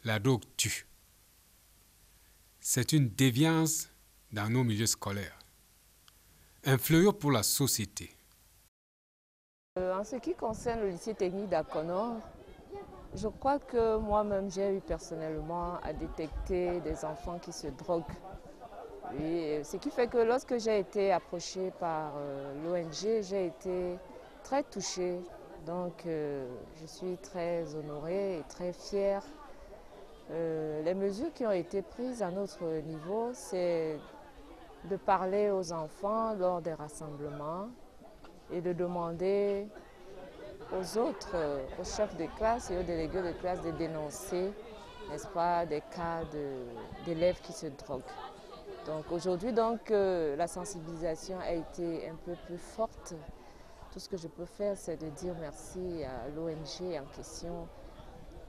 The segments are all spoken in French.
La drogue tue. C'est une déviance dans nos milieux scolaires, un fléau pour la société. En ce qui concerne le lycée technique d'Akono, je crois que moi-même j'ai eu personnellement à détecter des enfants qui se droguent. Et ce qui fait que lorsque j'ai été approchée par l'ONG, j'ai été très touchée. Donc je suis très honorée et très fière. Les mesures qui ont été prises à notre niveau, c'est de parler aux enfants lors des rassemblements et de demander aux autres, aux chefs de classe et aux délégués de classe de dénoncer, n'est-ce pas, des cas d'élèves qui se droguent. Donc aujourd'hui, la sensibilisation a été un peu plus forte. Tout ce que je peux faire, c'est de dire merci à l'ONG en question.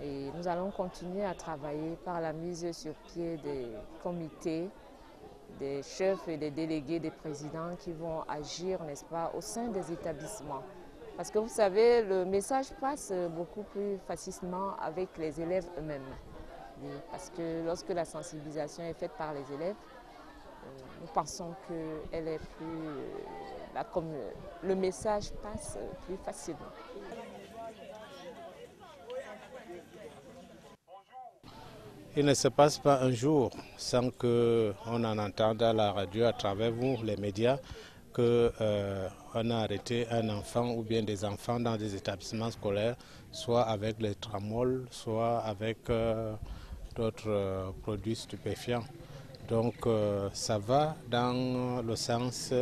Et nous allons continuer à travailler par la mise sur pied des comités, des chefs et des délégués, des présidents qui vont agir, n'est-ce pas, au sein des établissements. Parce que vous savez, le message passe beaucoup plus facilement avec les élèves eux-mêmes. Parce que lorsque la sensibilisation est faite par les élèves, nous pensons que elle est plus, comme le message passe plus facilement. Il ne se passe pas un jour sans qu'on en entende à la radio, à travers vous, les médias, qu'on a arrêté un enfant ou bien des enfants dans des établissements scolaires, soit avec les tramols, soit avec d'autres produits stupéfiants. Donc ça va dans le sens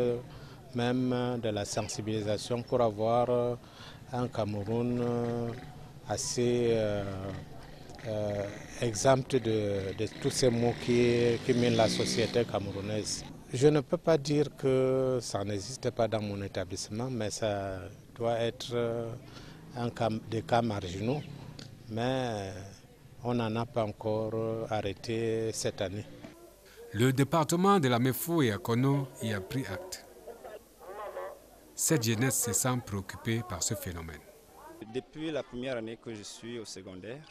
même de la sensibilisation pour avoir un Cameroun assez exempt de tous ces mots qui minent la société camerounaise. Je ne peux pas dire que ça n'existe pas dans mon établissement, mais ça doit être des cas marginaux. Mais on n'en a pas encore arrêté cette année. Le département de la MEFO et Akono y a pris acte. Cette jeunesse se sent préoccupée par ce phénomène. Depuis la première année que je suis au secondaire,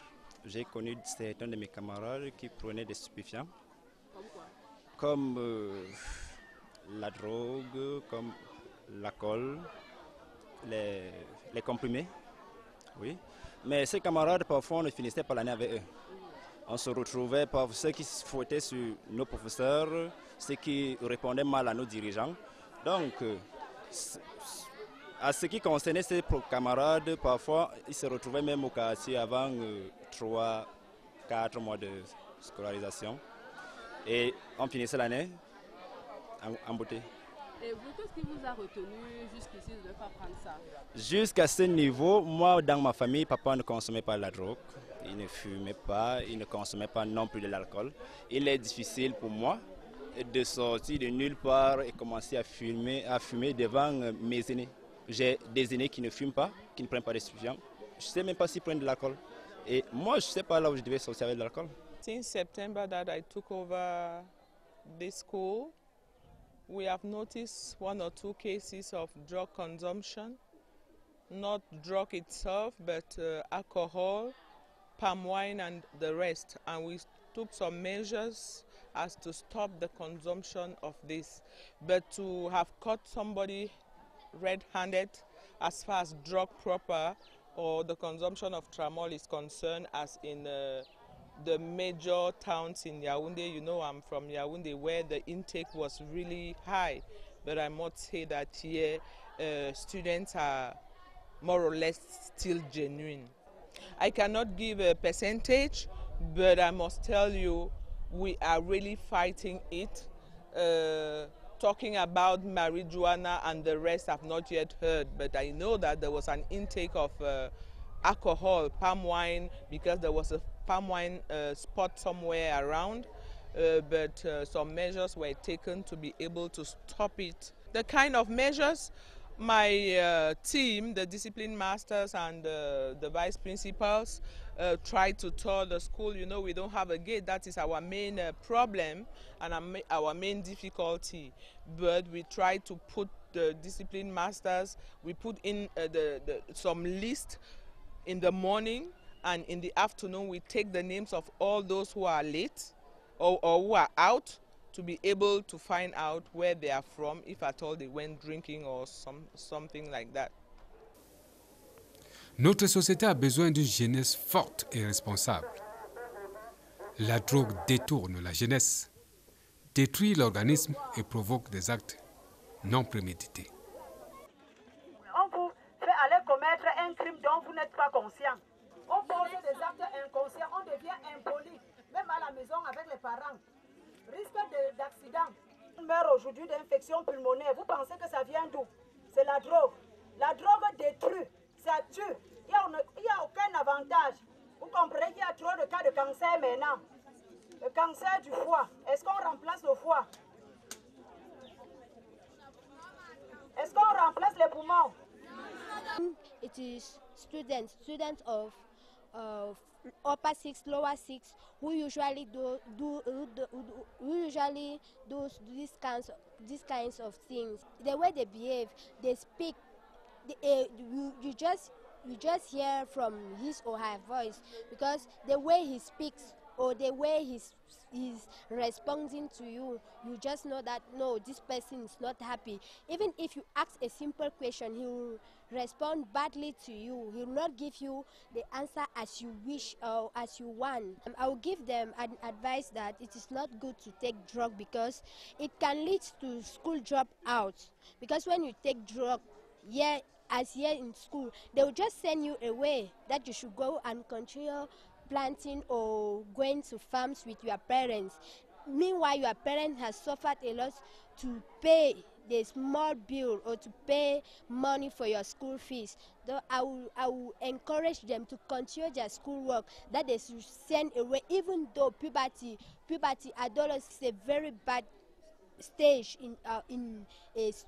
j'ai connu certains de mes camarades qui prenaient des stupéfiants, comme la drogue, comme l'alcool, les comprimés. Oui. Mais ces camarades, parfois, on ne finissait pas l'année avec eux. On se retrouvait par ceux qui se foutaient sur nos professeurs, ceux qui répondaient mal à nos dirigeants. Donc, à ce qui concernait ces camarades, parfois, ils se retrouvaient même au quartier avant 3-4 mois de scolarisation. Et on finissait l'année en beauté. Et vous, qu'est-ce qui vous a retenu jusqu'ici de ne pas prendre ça? Jusqu'à ce niveau, moi, dans ma famille, papa ne consommait pas la drogue. Il ne fumait pas, il ne consommait pas non plus de l'alcool. Il est difficile pour moi de sortir de nulle part et commencer à fumer devant mes aînés. J'ai des aînés qui ne fument pas, qui ne prennent pas de stupéfiants. Je ne sais même pas s'ils prennent de l'alcool. Et moi, je ne sais pas là où je devais sortir avec de l'alcool. Since September that I took over this school, we have noticed 1 or 2 cases of drug consumption. Not drug itself, but alcohol, palm wine and the rest. And we took some measures as to stop the consumption of this. But to have caught somebody red-handed as far as drug proper or the consumption of tramol is concerned, as in the major towns in Yaoundé, you know I'm from Yaoundé, where the intake was really high. But I must say that here students are more or less still genuine. I cannot give a percentage, but I must tell you we are really fighting it. Talking about marijuana and the rest I've not yet heard, but I know that there was an intake of alcohol, palm wine, because there was a palm wine spot somewhere around, but some measures were taken to be able to stop it. The kind of measures My team, the discipline masters and the vice principals, try to tell the school, you know, we don't have a gate. That is our main problem and our main difficulty. But we try to put the discipline masters, we put in some list in the morning, and in the afternoon we take the names of all those who are late or who are out, to be able to find out where they are from, if at all they went drinking or something like that. Notre société a besoin d'une jeunesse forte et responsable. La drogue détourne la jeunesse, détruit l'organisme et provoque des actes non prémédités. On vous fait aller commettre un crime dont vous n'êtes pas conscient. On pose des actes inconscients, on devient impoli, même à la maison avec les parents. Risque d'accident. On meurt aujourd'hui d'infection pulmonaire. Vous pensez que ça vient d'où? C'est la drogue. La drogue détruit, ça tue. Il n'y a aucun avantage. Vous comprenez qu'il y a trop de cas de cancer maintenant. Le cancer du foie. Est-ce qu'on remplace le foie? Est-ce qu'on remplace les poumons? It is students of upper six, lower six, who usually do these kinds of things. The way they behave, they speak. You just hear from his or her voice, because the way he speaks or the way he's responding to you, you just know that no, this person is not happy. Even if you ask a simple question, he will respond badly to you. He will not give you the answer as you wish or as you want. I will give them an advice that it is not good to take drug, because it can lead to school dropout. Because when you take drug, as here in school, they will just send you away, that you should go and continue planting or going to farms with your parents. Meanwhile, your parents has suffered a lot to pay the small bill or to pay money for your school fees. Though I will encourage them to continue their schoolwork, that they should send away, even though puberty, adolescence is a very bad stage in a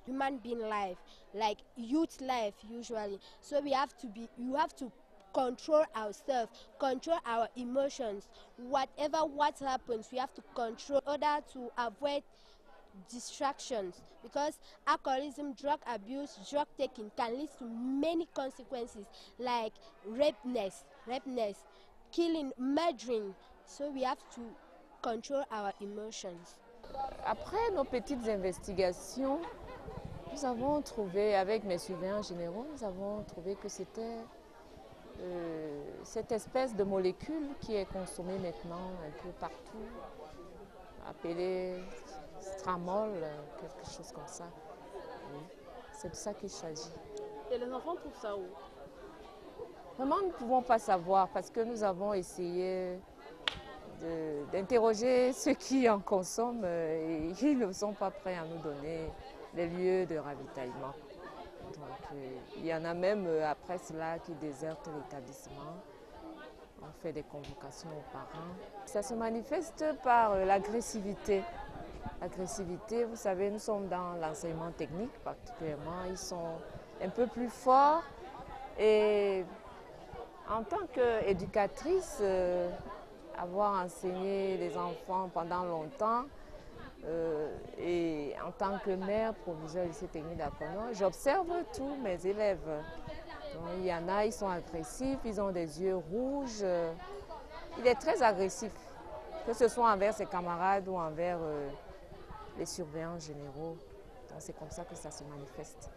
human being life, like youth life usually. So you have to control ourselves, control our emotions. What happens, we have to control in order to avoid distractions, because alcoholism, drug abuse, drug taking can lead to many consequences, like rapeness, killing, murdering. So we have to control our emotions. Après nos petites investigations, nous avons trouvé, avec mes surveillants généraux, nous avons trouvé que c'était cette espèce de molécule qui est consommée maintenant un peu partout, appelée stramol, quelque chose comme ça. Oui. C'est de ça qu'il s'agit. Et les enfants trouvent ça où? Vraiment, nous ne pouvons pas savoir, parce que nous avons essayé d'interroger ceux qui en consomment et ils ne sont pas prêts à nous donner les lieux de ravitaillement. Donc, il y en a même après cela qui désertent l'établissement. On fait des convocations aux parents. Ça se manifeste par l'agressivité. L'agressivité, vous savez, nous sommes dans l'enseignement technique particulièrement. Ils sont un peu plus forts. Et en tant qu'éducatrice, avoir enseigné les enfants pendant longtemps, et en tant que mère proviseure du lycée technique d'Akono, j'observe tous mes élèves. Donc, il y en a, ils sont agressifs, ils ont des yeux rouges. Il est très agressif, que ce soit envers ses camarades ou envers les surveillants généraux. Donc c'est comme ça que ça se manifeste.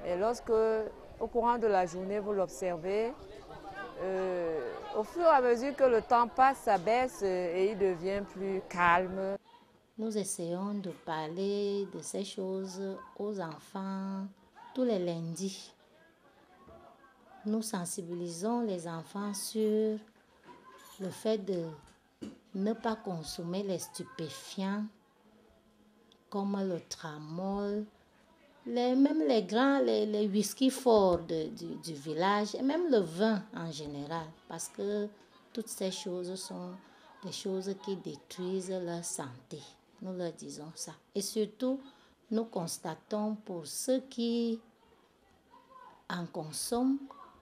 Et lorsque, au courant de la journée, vous l'observez, au fur et à mesure que le temps passe, ça baisse et il devient plus calme. Nous essayons de parler de ces choses aux enfants tous les lundis. Nous sensibilisons les enfants sur le fait de ne pas consommer les stupéfiants comme le tramol, même les grands, les whisky forts du village et même le vin en général, parce que toutes ces choses sont des choses qui détruisent leur santé. Nous leur disons ça. Et surtout, nous constatons pour ceux qui en consomment,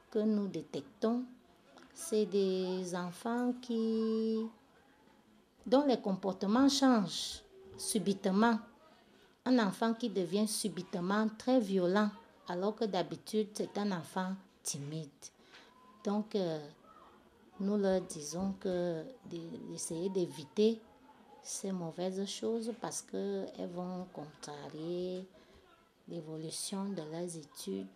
que nous détectons, c'est des enfants dont les comportements changent subitement. Un enfant qui devient subitement très violent, alors que d'habitude, c'est un enfant timide. Donc, nous leur disons d'essayer d'éviter ces mauvaises choses parce qu'elles vont contrarier l'évolution de leurs études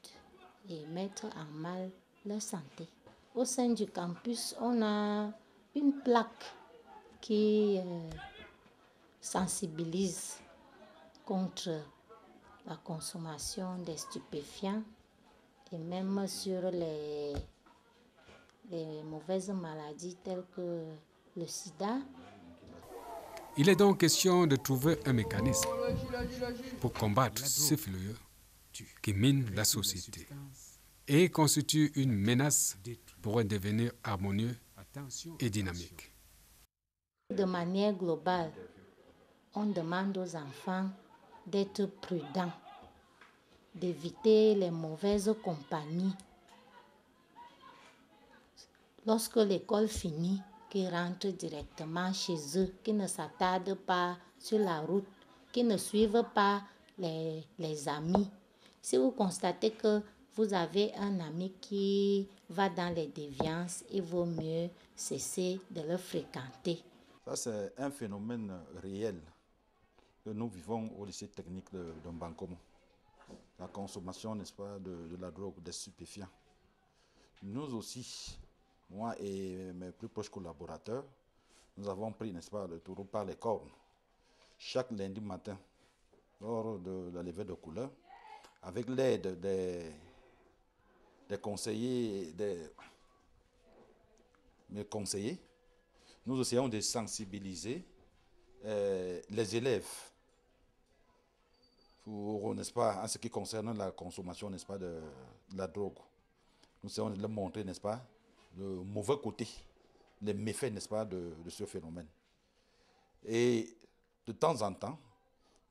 et mettre en mal leur santé. Au sein du campus, on a une plaque qui sensibilise contre la consommation des stupéfiants et même sur les mauvaises maladies telles que le sida. Il est donc question de trouver un mécanisme pour combattre ce fléau qui mine la société et constitue une menace pour un devenir harmonieux et dynamique. De manière globale, on demande aux enfants d'être prudents, d'éviter les mauvaises compagnies. Lorsque l'école finit, qu'ils rentrent directement chez eux, qu'ils ne s'attardent pas sur la route, qu'ils ne suivent pas les amis. Si vous constatez que vous avez un ami qui va dans les déviances, il vaut mieux cesser de le fréquenter. Ça, c'est un phénomène réel que nous vivons au lycée technique de Mbankomo. La consommation, n'est-ce pas, de la drogue, des stupéfiants. Nous aussi, moi et mes plus proches collaborateurs, nous avons pris, n'est-ce pas, le taureau par les cornes. Chaque lundi matin, lors de la levée de couleur, avec l'aide des conseillers, mes conseillers, nous essayons de sensibiliser les élèves pour, n'est-ce pas, en ce qui concerne la consommation, n'est-ce pas, de la drogue. Nous essayons de leur montrer, n'est-ce pas, le mauvais côté, les méfaits, n'est-ce pas, de ce phénomène. Et de temps en temps,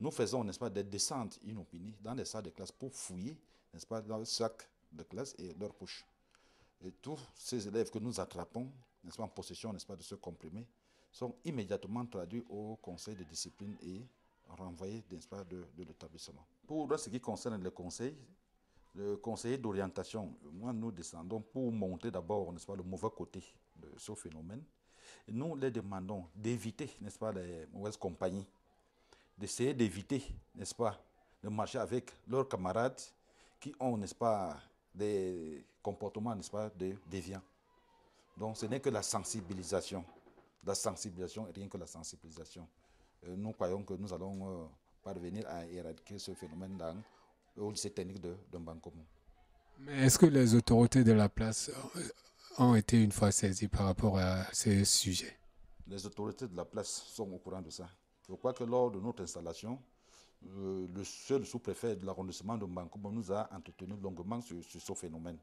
nous faisons, n'est-ce pas, des descentes inopinées dans les salles de classe pour fouiller, n'est-ce pas, dans le sac de classe et leur poche. Et tous ces élèves que nous attrapons, n'est-ce pas, en possession, n'est-ce pas, de ce comprimé, sont immédiatement traduits au conseil de discipline et renvoyés, n'est-ce pas, de l'établissement. Pour ce qui concerne le conseiller d'orientation, moi, nous descendons pour montrer d'abord, n'est-ce pas, le mauvais côté de ce phénomène. Et nous les demandons d'éviter, n'est-ce pas, les mauvaises compagnies, d'essayer d'éviter, n'est-ce pas, de marcher avec leurs camarades qui ont, n'est-ce pas, des comportements, n'est-ce pas, déviants. Donc ce n'est que la sensibilisation et rien que la sensibilisation. Nous croyons que nous allons parvenir à éradiquer ce phénomène au lycée technique de Mbankomo. Mais est-ce que les autorités de la place ont été une fois saisies par rapport à ces sujets? Les autorités de la place sont au courant de ça. Je crois que lors de notre installation, le seul sous-préfet de l'arrondissement de Mbankomo nous a entretenu longuement sur ce phénomène.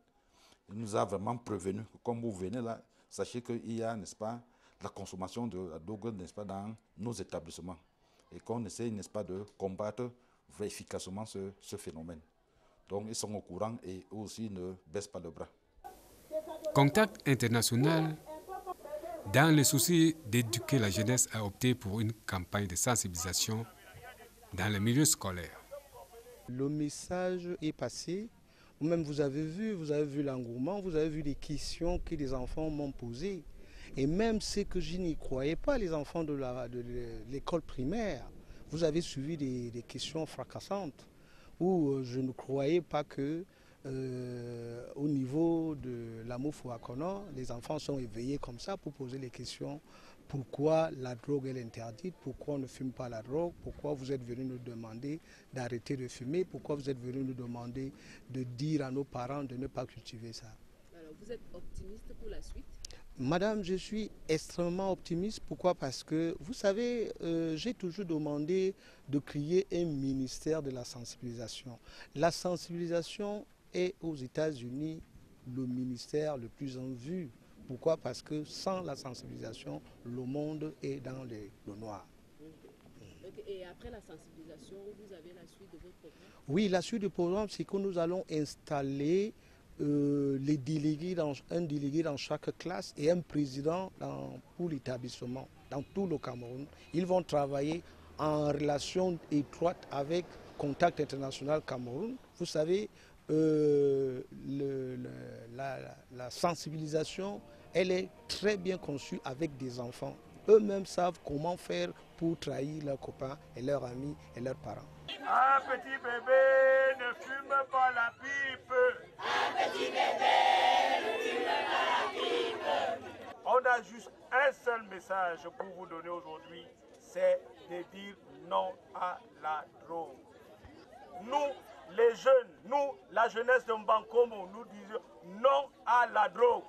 Il nous a vraiment prévenu que comme vous venez là, sachez qu'il y a, n'est-ce pas, la consommation de la drogue, n'est-ce pas, dans nos établissements. Et qu'on essaie, n'est-ce pas, de combattre efficacement ce phénomène. Donc ils sont au courant et eux aussi ne baissent pas le bras. Contact International, dans le souci d'éduquer la jeunesse, a opté pour une campagne de sensibilisation dans les milieux scolaires. Le message est passé. Vous-même, vous avez vu l'engouement, vous avez vu les questions que les enfants m'ont posées. Et même ce que je n'y croyais pas, les enfants de l'école primaire, vous avez suivi des questions fracassantes où je ne croyais pas que au niveau de l'Amofo-Akono, les enfants sont éveillés comme ça pour poser les questions. Pourquoi la drogue est interdite? Pourquoi on ne fume pas la drogue? Pourquoi vous êtes venus nous demander d'arrêter de fumer? Pourquoi vous êtes venus nous demander de dire à nos parents de ne pas cultiver ça? Alors, vous êtes optimiste pour la suite? Madame, je suis extrêmement optimiste. Pourquoi? Parce que, vous savez, j'ai toujours demandé de créer un ministère de la sensibilisation. La sensibilisation est aux États-Unis le ministère le plus en vue. Pourquoi? Parce que sans la sensibilisation, le monde est dans le noir. Ok, Et après la sensibilisation, vous avez la suite de votre programme? Oui, la suite du programme, c'est que nous allons installer les délégués un délégué dans chaque classe et un président pour l'établissement, dans tout le Cameroun. Ils vont travailler en relation étroite avec Contact International Cameroun. Vous savez, la sensibilisation, elle est très bien conçue avec des enfants. Eux-mêmes savent comment faire pour trahir leurs copains et leurs amis et leurs parents. Un petit bébé ne fume pas la pipe. Un petit bébé ne fume pas la pipe. On a juste un seul message pour vous donner aujourd'hui, c'est de dire non à la drogue. Nous, les jeunes, nous, la jeunesse de Mbankomo, nous disons non à la drogue.